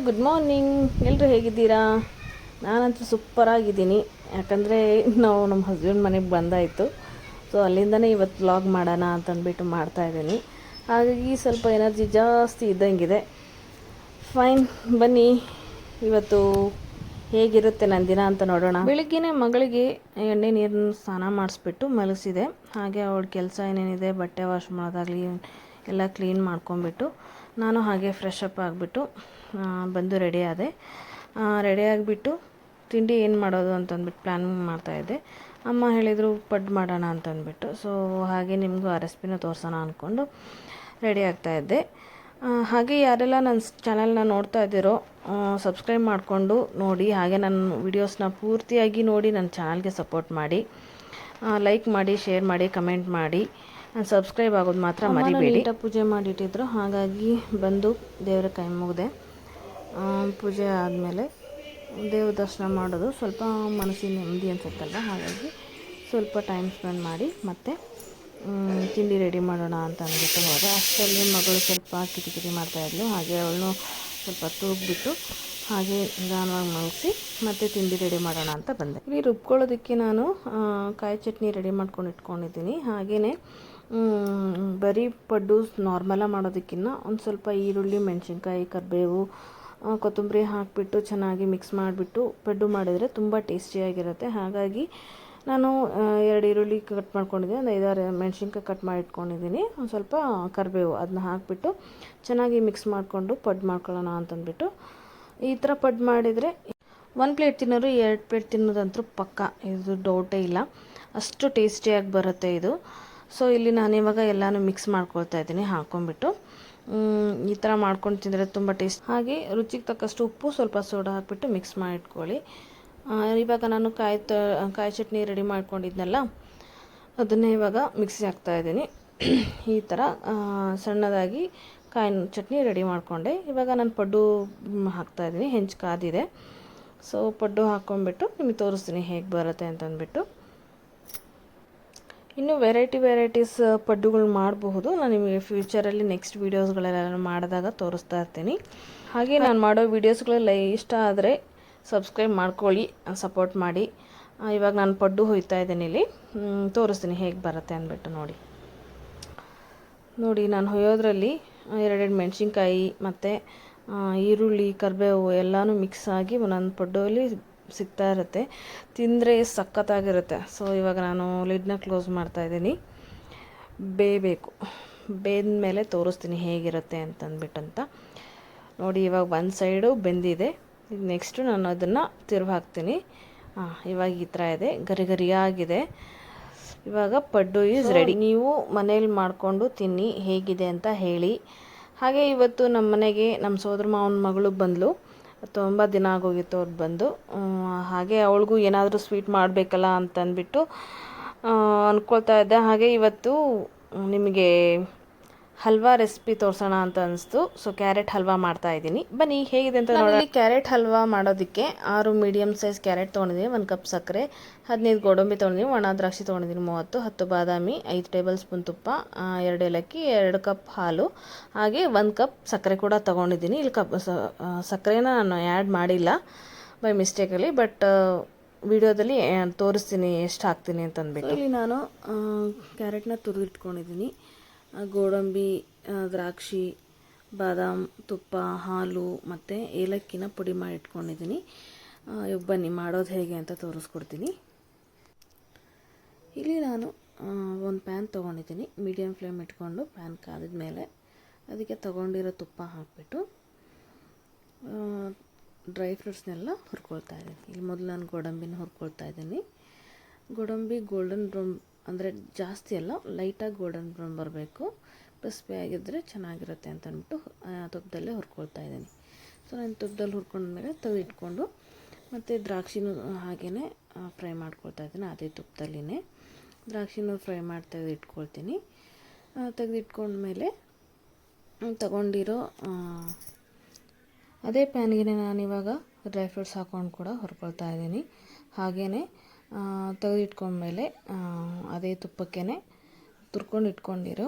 Good morning. ಎಲ್ಲರೂ ಹೇಗಿದ್ದೀರಾ? ನಾನಂತೂ ಸೂಪರಾಗಿದ್ದೀನಿ. ಯಾಕಂದರೆ ನಾವು ನಮ್ಮ ಹಸ್ಬೆಂಡ್ ಮನೆಗೆ ಬಂದಾಯಿತು. ಸೊ ಅಲ್ಲಿಂದನೇ ಇವತ್ತು ವ್ಲಾಗ್ ಮಾಡೋಣ ಅಂತಂದ್ಬಿಟ್ಟು ಮಾಡ್ತಾಯಿದ್ದೀನಿ. ಹಾಗಾಗಿ ಸ್ವಲ್ಪ ಎನರ್ಜಿ ಜಾಸ್ತಿ ಇದ್ದಂಗಿದೆ. ಫೈನ್, ಬನ್ನಿ ಇವತ್ತು ಹೇಗಿರುತ್ತೆ ನನ್ನ ದಿನ ಅಂತ ನೋಡೋಣ. ಬೆಳಿಗ್ಗೆನೇ ಮಗಳಿಗೆ ಎಣ್ಣೆ ನೀರನ್ನು ಸ್ನಾನ ಮಾಡಿಸ್ಬಿಟ್ಟು ಮಲಗಿಸಿದೆ. ಹಾಗೆ ಅವಳ ಕೆಲಸ ಏನೇನಿದೆ, ಬಟ್ಟೆ ವಾಶ್ ಮಾಡೋದಾಗಲಿ ಎಲ್ಲ ಕ್ಲೀನ್ ಮಾಡ್ಕೊಂಬಿಟ್ಟು ನಾನು ಹಾಗೆ ಫ್ರೆಶ್ ಅಪ್ ಆಗಿಬಿಟ್ಟು ಬಂದು ರೆಡಿ ಆದೆ. ರೆಡಿ ಆಗಿಬಿಟ್ಟು ತಿಂಡಿ ಏನು ಮಾಡೋದು ಅಂತಂದ್ಬಿಟ್ಟು ಪ್ಲ್ಯಾನಿಂಗ್ ಮಾಡ್ತಾಯಿದ್ದೆ. ಅಮ್ಮ ಹೇಳಿದರು ಪಡ್ಡು ಮಾಡೋಣ ಅಂತಂದ್ಬಿಟ್ಟು. ಸೊ ಹಾಗೆ ನಿಮಗೂ ಆ ರೆಸಿಪಿನ ತೋರಿಸೋಣ ಅಂದ್ಕೊಂಡು ರೆಡಿ ಆಗ್ತಾಯಿದ್ದೆ. ಹಾಗೆ ಯಾರೆಲ್ಲ ನನ್ನ ಚಾನಲ್ನ ನೋಡ್ತಾ ಇದ್ದೀರೋ ಸಬ್ಸ್ಕ್ರೈಬ್ ಮಾಡಿಕೊಂಡು ನೋಡಿ. ಹಾಗೆ ನನ್ನ ವಿಡಿಯೋಸ್ನ ಪೂರ್ತಿಯಾಗಿ ನೋಡಿ ನನ್ನ ಚಾನಲ್ಗೆ ಸಪೋರ್ಟ್ ಮಾಡಿ, ಲೈಕ್ ಮಾಡಿ, ಶೇರ್ ಮಾಡಿ, ಕಮೆಂಟ್ ಮಾಡಿ. ಸಬ್ಸ್ಕ್ರೈಬ್ ಆಗೋದು ಮಾತ್ರ ಮರಿಬೇಡಿ. ನೀಟಾಗಿ ಪೂಜೆ ಮಾಡಿಟ್ಟಿದ್ರು. ಹಾಗಾಗಿ ಬಂದು ದೇವರ ಕೈ ಮುಗಿದೆ. ಪೂಜೆ ಆದಮೇಲೆ ದೇವ್ರ ದರ್ಶನ ಮಾಡೋದು ಸ್ವಲ್ಪ ಮನಸ್ಸಿನ ನೆಮ್ಮದಿ ಅನ್ಸುತ್ತಲ್ಲ. ಹಾಗಾಗಿ ಸ್ವಲ್ಪ ಟೈಮ್ ಸ್ಪೆಂಡ್ ಮಾಡಿ ಮತ್ತೆ ತಿಂಡಿ ರೆಡಿ ಮಾಡೋಣ ಅಂತ ಅಂದ್ಬಿಟ್ಟು ಹೋದೆ. ಅಷ್ಟರಲ್ಲಿ ಮಗಳು ಸ್ವಲ್ಪ ಕಿರಿಕಿರಿ ಮಾಡ್ತಾಯಿದ್ಲು. ಹಾಗೆ ಅವಳನ್ನು ಸ್ವಲ್ಪ ತೂಗ್ಬಿಟ್ಟು ಹಾಗೆ ನಿಧಾನವಾಗಿ ಮಲಗಿಸಿ ಮತ್ತೆ ತಿಂಡಿ ರೆಡಿ ಮಾಡೋಣ ಅಂತ ಬಂದೆ. ಇಲ್ಲಿ ರುಬ್ಕೊಳ್ಳೋದಕ್ಕೆ ನಾನು ಕಾಯಿ ಚಟ್ನಿ ರೆಡಿ ಮಾಡ್ಕೊಂಡು ಇಟ್ಕೊಂಡಿದ್ದೀನಿ. ಹಾಗೆಯೇ ಬರೀ ಪಡ್ಡು ನಾರ್ಮಲಾಗಿ ಮಾಡೋದಕ್ಕಿಂತ ಒಂದು ಸ್ವಲ್ಪ ಈರುಳ್ಳಿ, ಮೆಣಸಿನ್ಕಾಯಿ, ಕರಿಬೇವು, ಕೊತ್ತಂಬರಿ ಹಾಕಿಬಿಟ್ಟು ಚೆನ್ನಾಗಿ ಮಿಕ್ಸ್ ಮಾಡಿಬಿಟ್ಟು ಪಡ್ಡು ಮಾಡಿದರೆ ತುಂಬ ಟೇಸ್ಟಿಯಾಗಿರುತ್ತೆ. ಹಾಗಾಗಿ ನಾನು 2 ಈರುಳ್ಳಿ ಕಟ್ ಮಾಡ್ಕೊಂಡಿದ್ದೀನಿ, ಒಂದು 5-6 ಮೆಣಸಿನ್ಕಾಯಿ ಕಟ್ ಮಾಡಿ ಇಟ್ಕೊಂಡಿದ್ದೀನಿ, ಒಂದು ಸ್ವಲ್ಪ ಕರಿಬೇವು ಅದನ್ನ ಹಾಕಿಬಿಟ್ಟು ಚೆನ್ನಾಗಿ ಮಿಕ್ಸ್ ಮಾಡಿಕೊಂಡು ಪಡ್ಡು ಮಾಡ್ಕೊಳ್ಳೋಣ ಅಂತಂದ್ಬಿಟ್ಟು ಈ ಥರ ಪಡ್ಡು ಮಾಡಿದರೆ 1 ಪ್ಲೇಟ್ ತಿನ್ನೋರು 2 ಪ್ಲೇಟ್ ತಿನ್ನೋದಂತೂ ಪಕ್ಕ, ಇದು ಡೌಟೇ ಇಲ್ಲ. ಅಷ್ಟು ಟೇಸ್ಟಿಯಾಗಿ ಬರುತ್ತೆ ಇದು. ಸೊ ಇಲ್ಲಿ ನಾನಿವಾಗ ಎಲ್ಲನೂ ಮಿಕ್ಸ್ ಮಾಡ್ಕೊಳ್ತಾ ಇದ್ದೀನಿ ಹಾಕ್ಕೊಂಬಿಟ್ಟು. ಈ ಥರ ಮಾಡ್ಕೊಂಡು ತಿಂದರೆ ತುಂಬ ಟೇಸ್ಟ್. ಹಾಗೆ ರುಚಿಗೆ ತಕ್ಕಷ್ಟು ಉಪ್ಪು, ಸ್ವಲ್ಪ ಸೋಡಾ ಹಾಕಿಬಿಟ್ಟು ಮಿಕ್ಸ್ ಮಾಡಿ ಇಟ್ಕೊಳ್ಳಿ. ಇವಾಗ ನಾನು ಕಾಯಿ ಚಟ್ನಿ ರೆಡಿ ಮಾಡ್ಕೊಂಡಿದ್ನಲ್ಲ ಅದನ್ನೇ ಇವಾಗ ಮಿಕ್ಸಿ ಹಾಕ್ತಾಯಿದ್ದೀನಿ. ಈ ಥರ ಸಣ್ಣದಾಗಿ ಕಾಯಿ ಚಟ್ನಿ ರೆಡಿ ಮಾಡಿಕೊಂಡೆ. ಇವಾಗ ನಾನು ಪಡ್ಡು ಹಾಕ್ತಾಯಿದ್ದೀನಿ. ಹೆಂಚು ಕಾದಿದೆ. ಸೊ ಪಡ್ಡು ಹಾಕ್ಕೊಂಬಿಟ್ಟು ನಿಮಗೆ ತೋರಿಸ್ತೀನಿ ಹೇಗೆ ಬರುತ್ತೆ ಅಂತಂದ್ಬಿಟ್ಟು. ಇನ್ನೂ ವೆರೈಟೀಸ್ ಪಡ್ಡುಗಳು ಮಾಡಬಹುದು. ನಾನು ನಿಮಗೆ ಫ್ಯೂಚರಲ್ಲಿ ನೆಕ್ಸ್ಟ್ ವೀಡಿಯೋಸ್ಗಳೆಲ್ಲ ಮಾಡಿದಾಗ ತೋರಿಸ್ತಾ ಇರ್ತೀನಿ. ಹಾಗೆ ನಾನು ಮಾಡೋ ವೀಡಿಯೋಸ್ಗಳೆಲ್ಲ ಇಷ್ಟ ಆದರೆ ಸಬ್ಸ್ಕ್ರೈಬ್ ಮಾಡ್ಕೊಳ್ಳಿ, ಸಪೋರ್ಟ್ ಮಾಡಿ. ಇವಾಗ ನಾನು ಪಡ್ಡು ಹೊಯ್ತಾ ಇದ್ದೀನಿ. ಇಲ್ಲಿ ತೋರಿಸ್ತೀನಿ ಹೇಗೆ ಬರುತ್ತೆ ಅಂದ್ಬಿಟ್ಟು. ನೋಡಿ ನಾನು ಹೊಯ್ಯೋದ್ರಲ್ಲಿ 2 ಮೆಣಸಿನ್ಕಾಯಿ ಮತ್ತು ಈರುಳ್ಳಿ, ಕರಿಬೇವು ಎಲ್ಲನೂ ಮಿಕ್ಸ್ ಆಗಿ ಒಂದೊಂದು ಪಡ್ಡುವಲ್ಲಿ ಸಿಗ್ತಾ ಇರುತ್ತೆ. ತಿಂದರೆ ಸಖತ್ತಾಗಿರುತ್ತೆ. ಸೊ ಇವಾಗ ನಾನು ಲಿಡ್ನ ಕ್ಲೋಸ್ ಮಾಡ್ತಾಯಿದ್ದೀನಿ. ಬೇಯಬೇಕು. ಬೇಯ್ದ ಮೇಲೆ ತೋರಿಸ್ತೀನಿ ಹೇಗಿರುತ್ತೆ ಅಂತಂದ್ಬಿಟ್ಟಂತ. ನೋಡಿ ಇವಾಗ ಒಂದು ಸೈಡು ಬೆಂದಿದೆ. ಈಗ ನೆಕ್ಸ್ಟು ನಾನು ಅದನ್ನು ತಿರುವಿ ಹಾಕ್ತೀನಿ. ಇವಾಗ ಈ ಥರ ಇದೆ, ಗರಿಗರಿಯಾಗಿದೆ. ಇವಾಗ ಪಡ್ಡು ಈಸ್ ರೆಡಿ. ನೀವು ಮನೇಲಿ ಮಾಡಿಕೊಂಡು ತಿನ್ನಿ, ಹೇಗಿದೆ ಅಂತ ಹೇಳಿ. ಹಾಗೆ ಇವತ್ತು ನಮ್ಮ ಮನೆಗೆ ನಮ್ಮ ಸೋದರ ಮಾವನ ಮಗಳು ಬಂದಳು. ತುಂಬ ದಿನ ಆಗೋಗಿತ್ತು ಅವ್ರು ಬಂದು. ಹಾಗೆ ಅವಳಿಗೂ ಏನಾದರೂ ಸ್ವೀಟ್ ಮಾಡಬೇಕಲ್ಲ ಅಂತಂದ್ಬಿಟ್ಟು ಅಂದ್ಕೊಳ್ತಾ ಇದ್ದೆ. ಹಾಗೆ ಇವತ್ತು ನಿಮಗೆ ಹಲ್ವಾ ರೆಸಿಪಿ ತೋರಿಸೋಣ ಅಂತ ಅನಿಸ್ತು. ಸೊ ಕ್ಯಾರೆಟ್ ಹಲ್ವಾ ಮಾಡ್ತಾಯಿದ್ದೀನಿ. ಬನ್ನಿ ಹೇಗಿದೆ ಅಂತ ನೋಡಿ. ಕ್ಯಾರೆಟ್ ಹಲ್ವಾ ಮಾಡೋದಕ್ಕೆ 6 ಮೀಡಿಯಮ್ ಸೈಜ್ ಕ್ಯಾರೆಟ್ ತೊಗೊಂಡಿದ್ದೀನಿ, 1 ಕಪ್ ಸಕ್ಕರೆ, 15 ಗೋಡಂಬಿ ತೊಗೊಂಡಿದ್ದೀನಿ, ಒಣ ದ್ರಾಕ್ಷಿ ತೊಗೊಂಡಿದ್ದೀನಿ 30, 10 ಬಾದಾಮಿ, 5 ಟೇಬಲ್ ಸ್ಪೂನ್ ತುಪ್ಪ, 2 ಏಲಕ್ಕಿ, 2 ಕಪ್ ಹಾಲು, ಹಾಗೆ 1 ಕಪ್ ಸಕ್ಕರೆ ಕೂಡ ತೊಗೊಂಡಿದ್ದೀನಿ. ಇಲ್ಲಿ ಸಕ್ಕರೆನ ನಾನು ಆ್ಯಡ್ ಮಾಡಿಲ್ಲ ಬೈ ಮಿಸ್ಟೇಕಲ್ಲಿ, ಬಟ್ ವಿಡಿಯೋದಲ್ಲಿ ತೋರಿಸ್ತೀನಿ ಎಷ್ಟು ಹಾಕ್ತೀನಿ ಅಂತಂದ್ಬಿಟ್ಟು. ಇಲ್ಲಿ ನಾನು ಕ್ಯಾರೆಟ್ನ ತುರಿದಿಟ್ಕೊಂಡಿದ್ದೀನಿ. ಗೋಡಂಬಿ, ದ್ರಾಕ್ಷಿ, ಬಾದಾಮ್, ತುಪ್ಪ, ಹಾಲು ಮತ್ತು ಏಲಕ್ಕಿನ ಪುಡಿ ಮಾಡಿ ಇಟ್ಕೊಂಡಿದ್ದೀನಿ. ಬನ್ನಿ ಮಾಡೋದು ಹೇಗೆ ಅಂತ ತೋರಿಸ್ಕೊಡ್ತೀನಿ. ಇಲ್ಲಿ ನಾನು ಒಂದು ಪ್ಯಾನ್ ತೊಗೊಂಡಿದ್ದೀನಿ. ಮೀಡಿಯಮ್ ಫ್ಲೇಮ್ ಇಟ್ಕೊಂಡು ಪ್ಯಾನ್ ಕಾದಿದ ಮೇಲೆ ಅದಕ್ಕೆ ತೊಗೊಂಡಿರೋ ತುಪ್ಪ ಹಾಕಿಬಿಟ್ಟು ಡ್ರೈ ಫ್ರೂಟ್ಸ್ನೆಲ್ಲ ಹುರ್ಕೊಳ್ತಾ ಇದ್ದೀನಿ. ಇಲ್ಲಿ ಮೊದಲು ನಾನು ಗೋಡಂಬಿನ ಹುರ್ಕೊಳ್ತಾ ಇದ್ದೀನಿ. ಗೋಡಂಬಿ ಗೋಲ್ಡನ್ ಬ್ರೌನ್ ಅಂದರೆ ಜಾಸ್ತಿ ಅಲ್ಲ, ಲೈಟಾಗಿ ಗೋಲ್ಡನ್ ಬ್ರೌನ್ ಬರಬೇಕು, ಕ್ರಿಸ್ಪಿ ಆಗಿದ್ದರೆ ಚೆನ್ನಾಗಿರುತ್ತೆ ಅಂತ ಅಂದ್ಬಿಟ್ಟು ತುಪ್ಪದಲ್ಲೇ ಹುರ್ಕೊಳ್ತಾ ಇದ್ದೀನಿ. ಸೊ ನಾನು ತುಪ್ಪದಲ್ಲಿ ಹುರ್ಕೊಂಡ್ಮೇಲೆ ತೆಗೆದಿಟ್ಕೊಂಡು ಮತ್ತು ದ್ರಾಕ್ಷಿನೂ ಹಾಗೆಯೇ ಫ್ರೈ ಮಾಡ್ಕೊಳ್ತಾ ಇದ್ದೀನಿ. ಅದೇ ತುಪ್ಪದಲ್ಲಿನೇ ದ್ರಾಕ್ಷಿನೂ ಫ್ರೈ ಮಾಡಿ ತೆಗೆದಿಟ್ಕೊಳ್ತೀನಿ. ತೆಗೆದಿಟ್ಕೊಂಡ್ಮೇಲೆ ತಗೊಂಡಿರೋ ಅದೇ ಪ್ಯಾನ್ಗೆ ನಾನಿವಾಗ ಡ್ರೈ ಫ್ರೂಟ್ಸ್ ಹಾಕ್ಕೊಂಡು ಕೂಡ ಹುರ್ಕೊಳ್ತಾ ಇದ್ದೀನಿ. ಹಾಗೆಯೇ ತೆಗೆದಿಟ್ಕೊಂಡ್ಮೇಲೆ ಅದೇ ತುಪ್ಪಕ್ಕೇ ತುರ್ಕೊಂಡು ಇಟ್ಕೊಂಡಿರೋ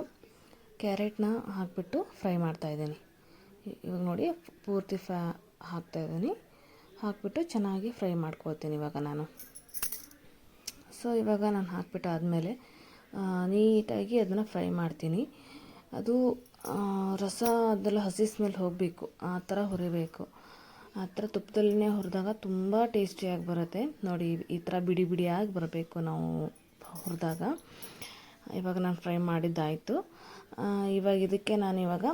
ಕ್ಯಾರೆಟ್ನ ಹಾಕಿಬಿಟ್ಟು ಫ್ರೈ ಮಾಡ್ತಾಯಿದ್ದೀನಿ. ಇವಾಗ ನೋಡಿ ಪೂರ್ತಿ ಹಾಕ್ತಾಯಿದ್ದೀನಿ. ಹಾಕಿಬಿಟ್ಟು ಚೆನ್ನಾಗಿ ಫ್ರೈ ಮಾಡ್ಕೊಳ್ತೀನಿ ಇವಾಗ ನಾನು. ಸೊ ಇವಾಗ ನಾನು ಹಾಕಿಬಿಟ್ಟು ಆದಮೇಲೆ ನೀಟಾಗಿ ಅದನ್ನು ಫ್ರೈ ಮಾಡ್ತೀನಿ. ಅದು ರಸ ಅದೆಲ್ಲ ಹಸಿ ಸ್ಮೆಲ್ ಹೋಗಬೇಕು, ಆ ಥರ ಹುರಿಬೇಕು. ಆ ಥರ ತುಪ್ಪದಲ್ಲೇ ಹುರಿದಾಗ ತುಂಬ ಟೇಸ್ಟಿಯಾಗಿ ಬರುತ್ತೆ ನೋಡಿ. ಈ ಥರ ಬಿಡಿ ಬಿಡಿಯಾಗಿ ಬರಬೇಕು ನಾವು ಹುರಿದಾಗ. ಇವಾಗ ನಾನು ಫ್ರೈ ಮಾಡಿದ್ದಾಯಿತು. ಇವಾಗ ಇದಕ್ಕೆ ನಾನಿವಾಗ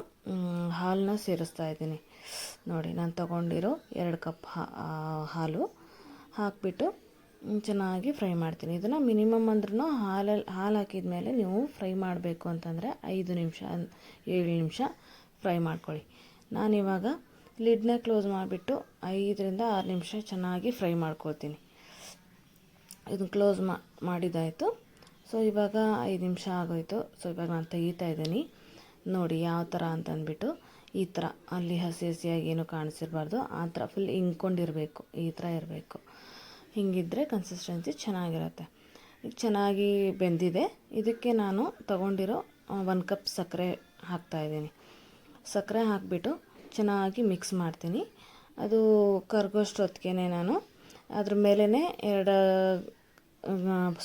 ಹಾಲನ್ನ ಸೇರಿಸ್ತಾ ಇದ್ದೀನಿ ನೋಡಿ. ನಾನು ತೊಗೊಂಡಿರೋ 2 ಕಪ್ ಹಾಲು ಹಾಕಿಬಿಟ್ಟು ಚೆನ್ನಾಗಿ ಫ್ರೈ ಮಾಡ್ತೀನಿ. ಇದನ್ನು ಮಿನಿಮಮ್ ಅಂದ್ರೂ ಹಾಲು ಹಾಕಿದ ಮೇಲೆ ನೀವು ಫ್ರೈ ಮಾಡಬೇಕು ಅಂತಂದರೆ 5 ನಿಮಿಷ 7 ನಿಮಿಷ ಫ್ರೈ ಮಾಡ್ಕೊಳ್ಳಿ. ನಾನಿವಾಗ ಲಿಡ್ನ ಕ್ಲೋಸ್ ಮಾಡಿಬಿಟ್ಟು 5ರಿಂದ 6 ನಿಮಿಷ ಚೆನ್ನಾಗಿ ಫ್ರೈ ಮಾಡ್ಕೊಳ್ತೀನಿ. ಇದನ್ನು ಕ್ಲೋಸ್ ಮಾಡಿದ್ದಾಯಿತು. ಸೊ ಇವಾಗ 5 ನಿಮಿಷ ಆಗೋಯಿತು. ಸೊ ಇವಾಗ ನಾನು ತೆಗಿತಾ ಇದ್ದೀನಿ ನೋಡಿ ಯಾವ ಥರ ಅಂತಂದ್ಬಿಟ್ಟು. ಈ ಥರ ಅಲ್ಲಿ ಹಸಿ ಹಸಿಯಾಗಿ ಏನೂ ಕಾಣಿಸಿರಬಾರ್ದು, ಆ ಥರ ಫುಲ್ ಇಂಕೊಂಡಿರಬೇಕು, ಈ ಥರ ಇರಬೇಕು. ಹಿಂಗಿದ್ರೆ ಕನ್ಸಿಸ್ಟೆನ್ಸಿ ಚೆನ್ನಾಗಿರುತ್ತೆ. ಈಗ ಚೆನ್ನಾಗಿ ಬೆಂದಿದೆ. ಇದಕ್ಕೆ ನಾನು ತೊಗೊಂಡಿರೋ 1 ಕಪ್ ಸಕ್ಕರೆ ಹಾಕ್ತಾಯಿದ್ದೀನಿ. ಸಕ್ಕರೆ ಹಾಕಿಬಿಟ್ಟು ಚೆನ್ನಾಗಿ ಮಿಕ್ಸ್ ಮಾಡ್ತೀನಿ. ಅದು ಕರಗೋಷ್ಟು ಹೊತ್ತಿಗೆ ನಾನು ಅದ್ರ ಮೇಲೇ 2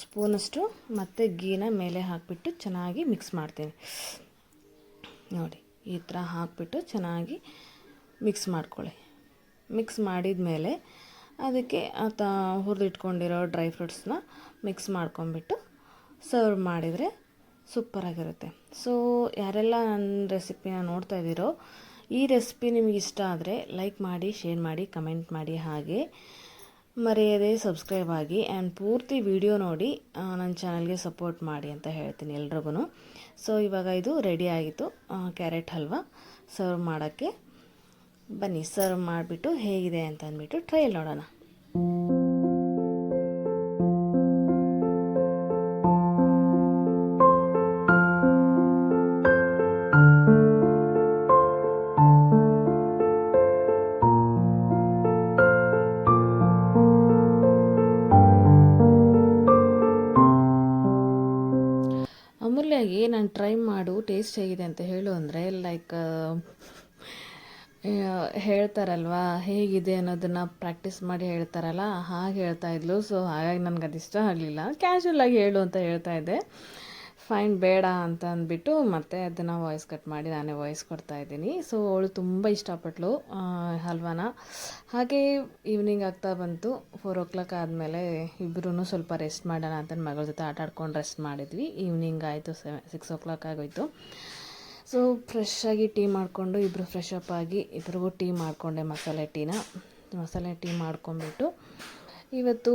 ಸ್ಪೂನಷ್ಟು ಮತ್ತು ಗೀನ ಮೇಲೆ ಹಾಕಿಬಿಟ್ಟು ಚೆನ್ನಾಗಿ ಮಿಕ್ಸ್ ಮಾಡ್ತೀನಿ ನೋಡಿ. ಈ ಥರ ಹಾಕಿಬಿಟ್ಟು ಚೆನ್ನಾಗಿ ಮಿಕ್ಸ್ ಮಾಡ್ಕೊಳ್ಳಿ. ಮಿಕ್ಸ್ ಮಾಡಿದ ಮೇಲೆ ಅದಕ್ಕೆ ಹುರಿದಿಟ್ಕೊಂಡಿರೋ ಡ್ರೈ ಫ್ರೂಟ್ಸ್ನ ಮಿಕ್ಸ್ ಮಾಡ್ಕೊಂಬಿಟ್ಟು ಸರ್ವ್ ಮಾಡಿದರೆ ಸೂಪರಾಗಿರುತ್ತೆ. ಸೊ ಯಾರೆಲ್ಲ ನನ್ನ ರೆಸಿಪಿನ ನೋಡ್ತಾ ಇದ್ದೀರೋ, ಈ ರೆಸಿಪಿ ನಿಮಗೆ ಇಷ್ಟ ಆದರೆ ಲೈಕ್ ಮಾಡಿ, ಶೇರ್ ಮಾಡಿ, ಕಮೆಂಟ್ ಮಾಡಿ, ಹಾಗೆ ಮರೆಯದೆ ಸಬ್ಸ್ಕ್ರೈಬ್ ಆಗಿ ಆ್ಯಂಡ್ ಪೂರ್ತಿ ವಿಡಿಯೋ ನೋಡಿ ನನ್ನ ಚಾನಲ್ಗೆ ಸಪೋರ್ಟ್ ಮಾಡಿ ಅಂತ ಹೇಳ್ತೀನಿ ಎಲ್ರಿಗೂ. ಸೊ ಇವಾಗ ಇದು ರೆಡಿ ಆಗಿತ್ತು, ಕ್ಯಾರೆಟ್ ಹಲ್ವಾ ಸರ್ವ್ ಮಾಡೋಕ್ಕೆ. ಬನ್ನಿ ಸರ್ವ್ ಮಾಡಿಬಿಟ್ಟು ಹೇಗಿದೆ ಅಂತ ಅಂದ್ಬಿಟ್ಟು ಟ್ರೈಲ್ ನೋಡೋಣ. ಅಮೂಲ್ಯಾಗಿ ನಾನು ಟ್ರೈ ಮಾಡು ಟೇಸ್ಟ್ ಹೇಗಿದೆ ಅಂತ ಹೇಳು ಅಂದರೆ ಲೈಕ್ ಹೇಳ್ತಾರಲ್ವಾ ಹೇಗಿದೆ ಅನ್ನೋದನ್ನು ಪ್ರಾಕ್ಟೀಸ್ ಮಾಡಿ ಹೇಳ್ತಾರಲ್ಲ, ಹಾಗೆ ಹೇಳ್ತಾ ಇದ್ಲು. ಸೊ ಹಾಗಾಗಿ ನನಗೆ ಅದು ಇಷ್ಟ ಆಗಲಿಲ್ಲ. ಕ್ಯಾಶುವಲಾಗಿ ಹೇಳು ಅಂತ ಹೇಳ್ತಾ ಇದ್ದೆ. ಫೈನ್ ಬೇಡ ಅಂತ ಅಂದ್ಬಿಟ್ಟು ಮತ್ತೆ ಅದನ್ನು ವಾಯ್ಸ್ ಕಟ್ ಮಾಡಿ ನಾನೇ ವಾಯ್ಸ್ ಕೊಡ್ತಾಯಿದ್ದೀನಿ. ಸೊ ಅವಳು ತುಂಬ ಇಷ್ಟಪಟ್ಲು ಹಲ್ವಾನ. ಹಾಗೆ ಈವ್ನಿಂಗ್ ಆಗ್ತಾ ಬಂತು. 4 o'clock ಆದಮೇಲೆ ಇಬ್ಬರೂ ಸ್ವಲ್ಪ ರೆಸ್ಟ್ ಮಾಡೋಣ ಅಂತ ಮಗಳ ಜೊತೆ ಆಟ ಆಡ್ಕೊಂಡು ರೆಸ್ಟ್ ಮಾಡಿದ್ವಿ. ಈವ್ನಿಂಗ್ ಆಯಿತು, 6 o'clock ಆಗೋಯಿತು. ಸೊ ಫ್ರೆಶ್ಶಾಗಿ ಟೀ ಮಾಡಿಕೊಂಡು ಇಬ್ಬರು ಫ್ರೆಶ್ ಅಪ್ ಆಗಿ ಇಬ್ಬರಿಗೂ ಟೀ ಮಾಡಿಕೊಂಡೆ, ಮಸಾಲೆ ಟೀ ಮಾಡ್ಕೊಂಬಿಟ್ಟು. ಇವತ್ತು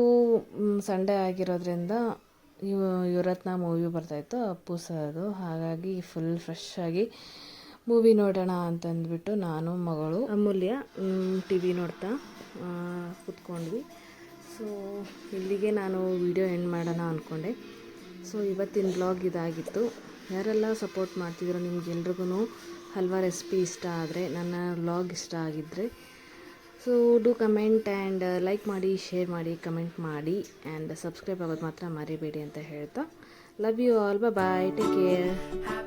ಸಂಡೇ ಆಗಿರೋದ್ರಿಂದ ಯುವರತ್ನ ಮೂವಿ ಬರ್ತಾಯಿತ್ತು, ಅಪ್ಪು ಸರ್ದು. ಹಾಗಾಗಿ ಫುಲ್ ಫ್ರೆಶ್ಶಾಗಿ ಮೂವಿ ನೋಡೋಣ ಅಂತಂದ್ಬಿಟ್ಟು ನಾನು ಮಗಳು ಅಮೂಲ್ಯ ಟಿ ವಿ ನೋಡ್ತಾ ಕೂತ್ಕೊಂಡ್ವಿ. ಸೊ ಇಲ್ಲಿಗೆ ನಾನು ವಿಡಿಯೋ ಎಂಡ್ ಮಾಡೋಣ ಅಂದ್ಕೊಂಡೆ. ಸೊ ಇವತ್ತಿನ ಬ್ಲಾಗ್ ಇದಾಗಿತ್ತು. ಯಾರೆಲ್ಲ ಸಪೋರ್ಟ್ ಮಾಡ್ತಿದ್ರು ನಿಮ್ಗೆಲ್ರಿಗೂ ಹಲ್ವಾ ರೆಸಿಪಿ ಇಷ್ಟ ಆದರೆ, ನನ್ನ ವ್ಲಾಗ್ ಇಷ್ಟ ಆಗಿದ್ದರೆ so do comment and like ಮಾಡಿ, ಶೇರ್ ಮಾಡಿ, ಕಮೆಂಟ್ ಮಾಡಿ ಆ್ಯಂಡ್ ಸಬ್ಸ್ಕ್ರೈಬ್ ಆಗೋದು ಮಾತ್ರ ಮರಿಬೇಡಿ ಅಂತ ಹೇಳ್ತಾ, love you all, bye, take care.